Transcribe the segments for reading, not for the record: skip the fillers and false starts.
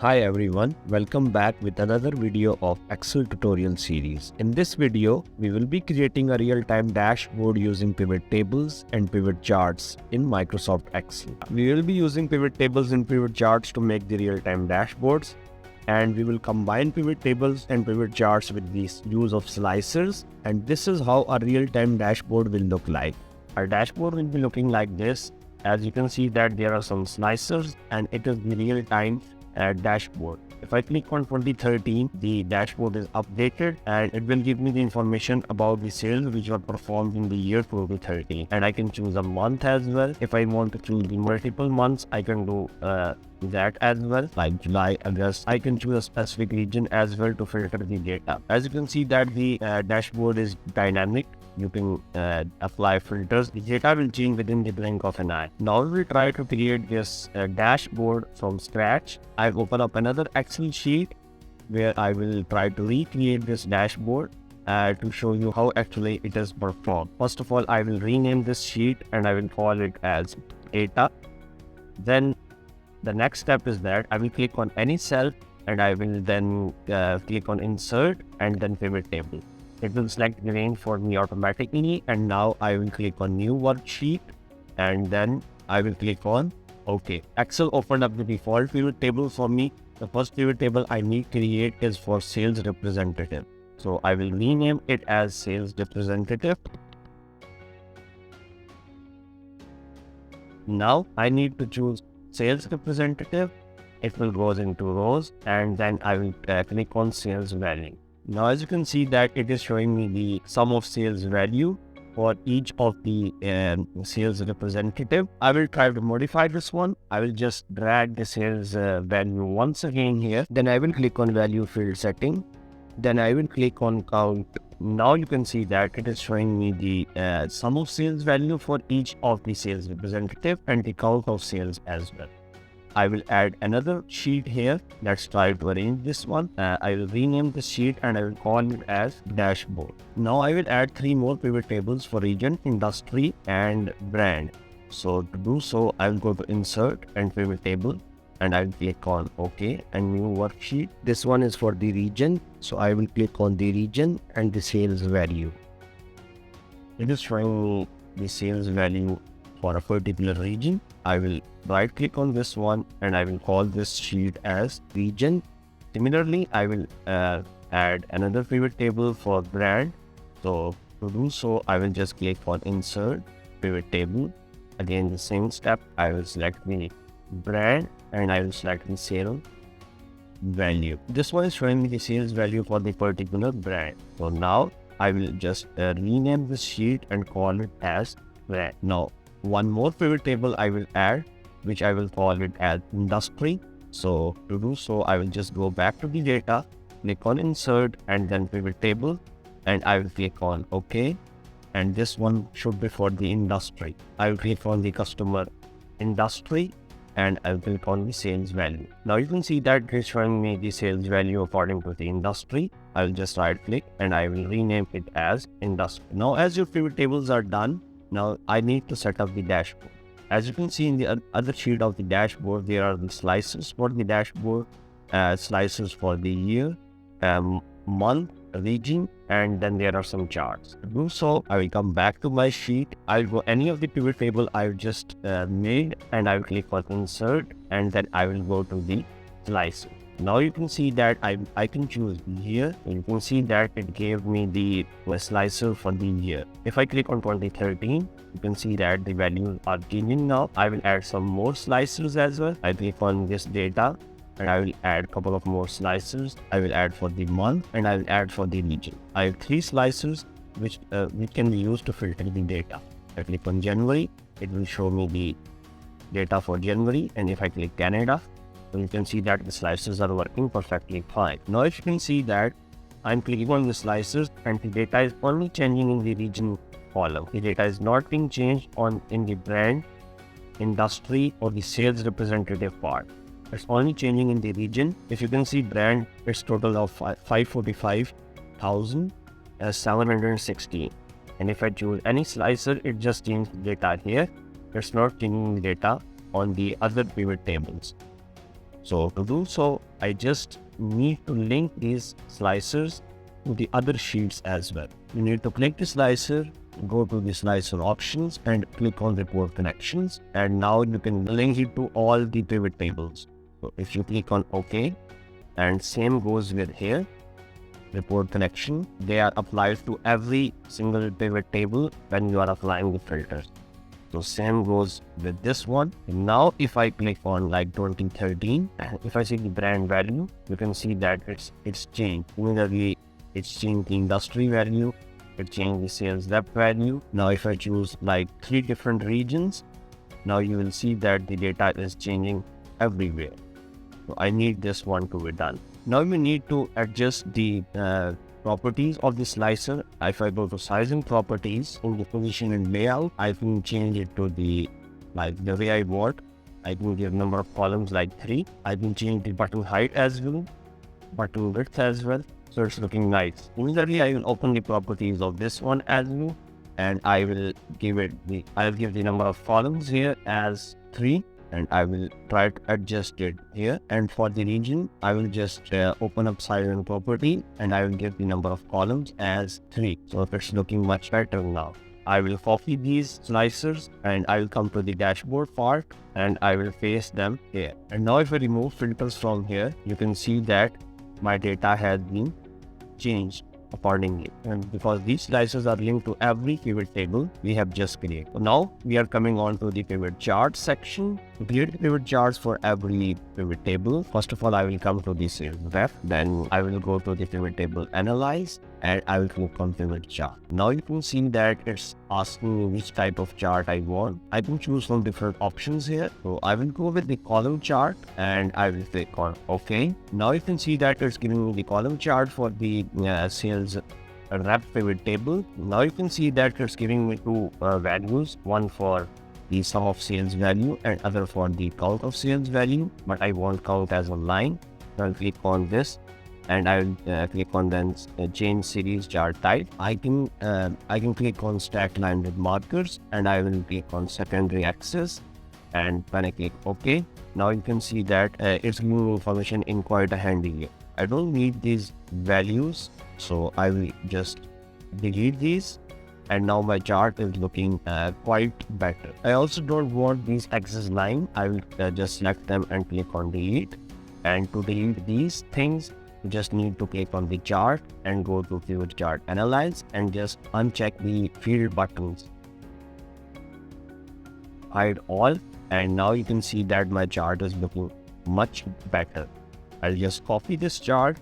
Hi everyone, welcome back with another video of Excel tutorial series. In this video, we will be creating a real-time dashboard using pivot tables and pivot charts in Microsoft Excel. We will be using pivot tables and pivot charts to make the real-time dashboards, and we will combine pivot tables and pivot charts with the use of slicers, and this is how a real-time dashboard will look like. Our dashboard will be looking like this. As you can see that there are some slicers and it is the real-time dashboard. If I click on 2013, the dashboard is updated and it will give me the information about the sales which were performed in the year 2013. And I can choose a month as well. If I want to choose the multiple months, I can do that as well, like July, August. I can choose a specific region as well to filter the data. As you can see that the dashboard is dynamic. You can apply filters. The data will change within the blink of an eye. Now we will try to create this dashboard from scratch. I've opened up another Excel sheet where I will try to recreate this dashboard to show you how actually it is performed. First of all, I will rename this sheet and I will call it as data. Then the next step is that I will click on any cell and I will then click on insert and then pivot table. It will select the range for me automatically, and now I will click on new worksheet and then I will click on OK. Excel opened up the default pivot table for me. The first pivot table I need to create is for sales representative. So I will rename it as sales representative. Now I need to choose sales representative. It will go into rows and then I will click on sales value. Now, as you can see that it is showing me the sum of sales value for each of the sales representative. I will try to modify this one. I will just drag the sales value once again here. Then I will click on value field setting. Then I will click on count. Now you can see that it is showing me the sum of sales value for each of the sales representative and the count of sales as well. I will add another sheet here. Let's try to arrange this one. I will rename the sheet and I will call it as dashboard. Now I will add 3 more pivot tables for region, industry and brand. So to do so, I will go to insert and pivot table and I will click on OK and new worksheet. This one is for the region. So I will click on the region and the sales value. It is showing me the sales value for a particular region. I will right click on this one and I will call this sheet as region. Similarly, I will add another pivot table for brand. So to do so, I will just click on insert pivot table. Again, the same step. I will select the brand and I will select the sales value. This one is showing me the sales value for the particular brand. So now I will just rename this sheet and call it as brand. Now one more pivot table I will add, which I will call it as industry. So to do so, I will just go back to the data, click on insert and then pivot table and I will click on OK. And this one should be for the industry. I will click on the customer industry and I will click on the sales value. Now you can see that it's showing me the sales value according to the industry. I will just right click and I will rename it as industry. Now as your pivot tables are done, now I need to set up the dashboard. As you can see in the other sheet of the dashboard, there are the slices for the dashboard, slices for the year, month, region, and then there are some charts. To do so, I will come back to my sheet. I will go any of the pivot table I've just made and I will click on insert and then I will go to the slices. Now you can see that I can choose year. You can see that it gave me the slicer for the year. If I click on 2013, you can see that the values are changing now. I will add some more slicers as well. I click on this data and I will add a couple of more slicers. I will add for the month and I will add for the region. I have 3 slicers which can be used to filter the data. I click on January, it will show me the data for January, and if I click Canada, you can see that the slicers are working perfectly fine. Now if you can see that I'm clicking on the slicers and the data is only changing in the region column. The data is not being changed in the brand, industry or the sales representative part. It's only changing in the region. If you can see brand, it's total of 545,716. And if I choose any slicer, it just changes the data here. It's not changing the data on the other pivot tables. So to do so, I just need to link these slicers to the other sheets as well. You need to click the slicer, go to the slicer options and click on report connections. And now you can link it to all the pivot tables. So if you click on OK, and same goes with here, report connection, they are applied to every single pivot table when you are applying the filters. So same goes with this one. And now if I click on like 2013, and if I see the brand value, you can see that it's changed. Similarly, it's changed the industry value, it changed the sales rep value. Now if I choose like 3 different regions, now you will see that the data is changing everywhere. So I need this one to be done. Now we need to adjust the properties of the slicer. If I go to sizing properties in the position and layout, I can change it to the way I want. I can give number of columns like 3. I can change the button height as well, button width as well. So it's looking nice. Similarly, I will open the properties of this one as well, and I will give the number of columns here as 3. And I will try to adjust it here. And for the region, I will just open up sizing property and I will give the number of columns as 3. So if it's looking much better now, I will copy these slicers and I will come to the dashboard part and I will paste them here. And now if I remove filters from here, you can see that my data has been changed accordingly, and because these slices are linked to every pivot table we have just created. So now we are coming on to the pivot chart section. To create pivot charts for every pivot table, first of all I will come to the sales rep, then I will go to the pivot table analyze and I will click on pivot chart. Now you can see that it's asking me which type of chart I want. I can choose from different options here. So I will go with the column chart and I will click on OK. Now you can see that it's giving me the column chart for the sales rep pivot table. Now you can see that it's giving me 2 values, one for the sum of sales value and other for the count of sales value, but I want count as a line. So I'll click on this and I will click on then change series chart type. I can click on stack line with markers and I will click on secondary axis, and when I click OK, now you can see that it's giving information in quite a handy way. I don't need these values, so I will just delete these, and now my chart is looking quite better. I also don't want these axis line. I will just select them and click on delete. And to delete these things, you just need to click on the chart and go to pivot chart analyze and just uncheck the field buttons, hide all, and now you can see that my chart is looking much better. I'll just copy this chart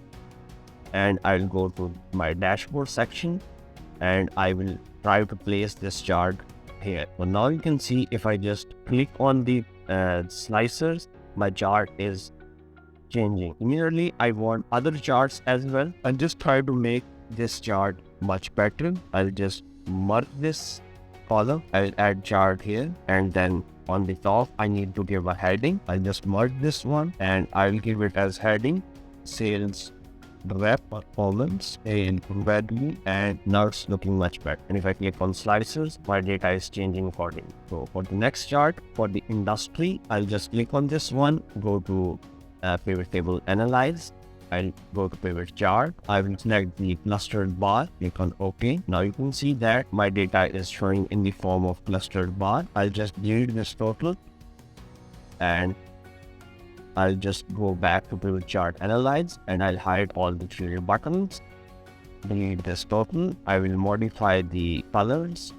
and I'll go to my dashboard section and I will try to place this chart here. So now you can see if I just click on the slicers, my chart is changing. Immediately I want other charts as well and just try to make this chart much better. I'll just merge this column. I'll add chart here, and then on the top I need to give a heading. I'll just merge this one and I'll give it as heading sales rep performance and value, and now it's looking much better. And if I click on slicers, my data is changing accordingly. So for the next chart, for the industry, I'll just click on this one, go to pivot table analyze, I'll go to pivot chart, I will select the clustered bar, click on OK. Now you can see that my data is showing in the form of clustered bar. I'll just delete this total and I'll just go back to pivot chart analyze and I'll hide all the 3 buttons, delete this total. I will modify the colors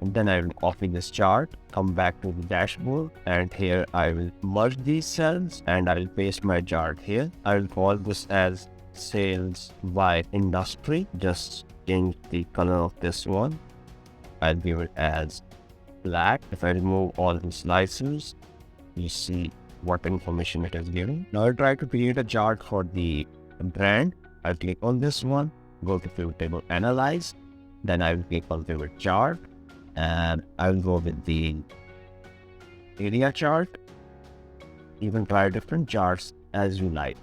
and then I will copy this chart, come back to the dashboard, and here I will merge these cells and I will paste my chart here. I will call this as sales by industry. Just change the color of this one. I'll give it as black. If I remove all the slicers, you see what information it is giving. Now I'll try to create a chart for the brand. I'll click on this one, go to pivot table analyze, then I will click on pivot chart and I will go with the area chart. You can try different charts as you like.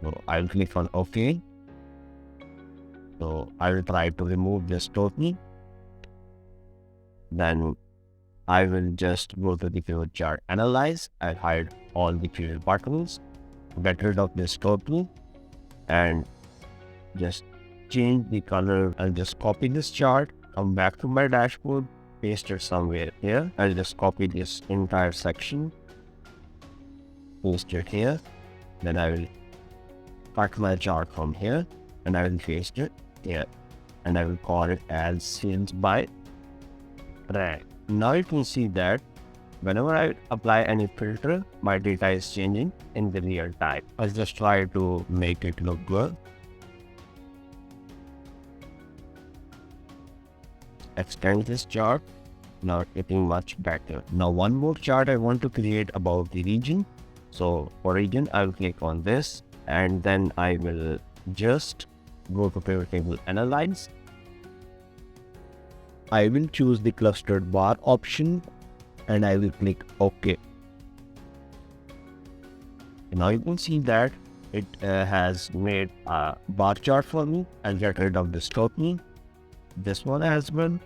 So I'll click on OK. So I will try to remove this total. Then I will just go to the pivot chart, analyze. I'll hide all the pivot buttons, get rid of this total, and just change the color. I'll just copy this chart, come back to my dashboard, paste it somewhere here. I'll just copy this entire section, paste it here. Then I will cut my chart from here and I will paste it here. And I will call it as sales by rank. Now you can see that whenever I apply any filter, my data is changing in the real time. I'll just try to make it look good. Extend this chart. Now it's getting much better. Now one more chart I want to create about the region. So for region, I'll click on this and then I will just go to pivot table analyze. I will choose the clustered bar option and I will click OK. Now you can see that it has made a bar chart for me. I'll get rid of this total, this one as well.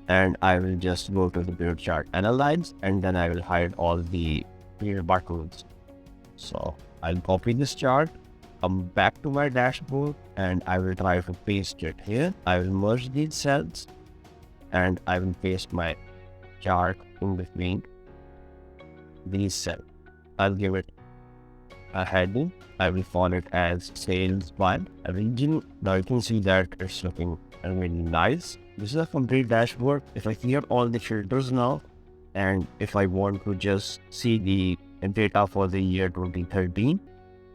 And I will just go to the pivot chart analyze and then I will hide all the pivot buttons. So I'll copy this chart, come back to my dashboard and I will try to paste it here. I will merge these cells and I will paste my chart in between these cells. I'll give it a heading. I will call it as sales by region. Now you can see that it's looking really nice. This is a complete dashboard. If I clear all the filters now, and if I want to just see the data for the year 2013,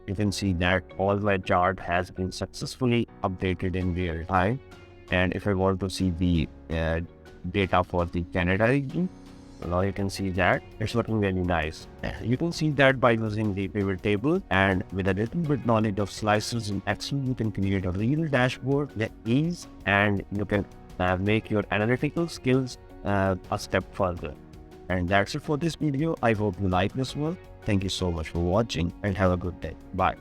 you can see that all my chart has been successfully updated in real time. And if I want to see the data for the Canada region, now you can see that it's looking really nice. You can see that by using the pivot table and with a little bit knowledge of slices in Excel, you can create a real dashboard with ease and you can make your analytical skills a step further. And that's it for this video. I hope you like this one. Thank you so much for watching and have a good day. Bye.